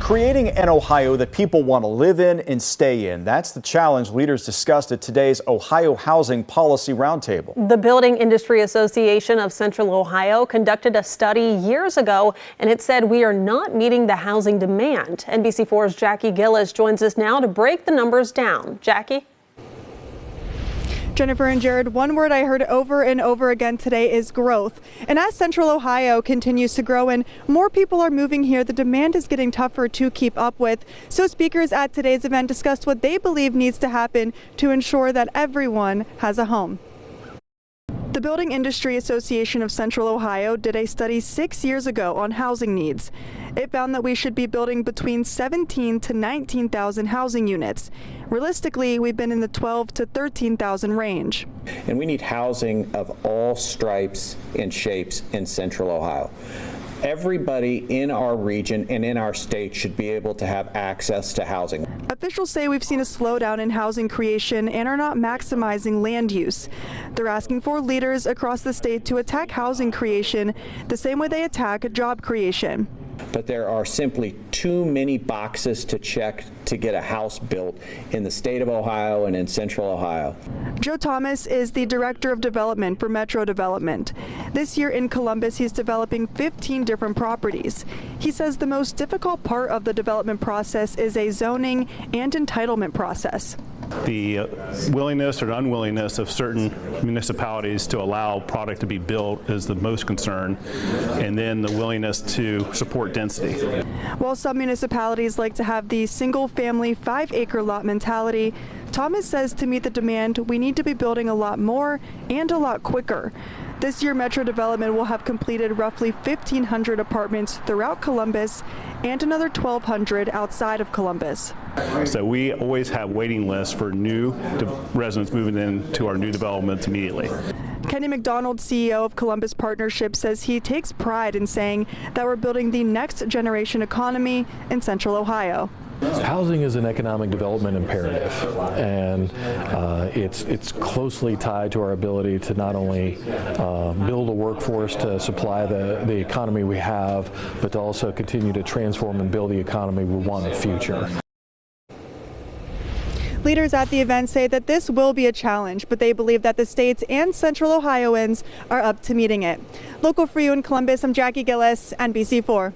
Creating an Ohio that people want to live in and stay in. That's the challenge leaders discussed at today's Ohio Housing Policy Roundtable. The Building Industry Association of Central Ohio conducted a study years ago, and it said we are not meeting the housing demand. NBC4's Jackie Gillis joins us now to break the numbers down. Jackie? Jennifer and Jared, one word I heard over and over again today is growth. And as Central Ohio continues to grow and more people are moving here, the demand is getting tougher to keep up with. So speakers at today's event discussed what they believe needs to happen to ensure that everyone has a home. The Building Industry Association of Central Ohio did a study 6 years ago on housing needs. It found that we should be building between 17,000 to 19,000 housing units. Realistically, we've been in the 12,000 to 13,000 range. And we need housing of all stripes and shapes in Central Ohio. Everybody in our region and in our state should be able to have access to housing. Officials say we've seen a slowdown in housing creation and are not maximizing land use. They're asking for leaders across the state to attack housing creation the same way they attack job creation. But there are simply too many boxes to check to get a house built in the state of Ohio and in Central Ohio. Joe Thomas is the Director of Development for Metro Development. This year in Columbus, he's developing 15 different properties. He says the most difficult part of the development process is a zoning and entitlement process. The willingness or unwillingness of certain municipalities to allow product to be built is the most concern, and then the willingness to support density. While some municipalities like to have the single-family 5-acre lot mentality, Thomas says to meet the demand, we need to be building a lot more and a lot quicker. This year, Metro Development will have completed roughly 1,500 apartments throughout Columbus and another 1,200 outside of Columbus. So we always have waiting lists for new residents moving into our new developments immediately. Kenny McDonald, CEO of Columbus Partnership, says he takes pride in saying that we're building the next generation economy in Central Ohio. Housing is an economic development imperative, and it's closely tied to our ability to not only build a workforce to supply the economy we have, but to also continue to transform and build the economy we want in the future. Leaders at the event say that this will be a challenge, but they believe that the states and Central Ohioans are up to meeting it. Local for you in Columbus, I'm Jackie Gillis, NBC4.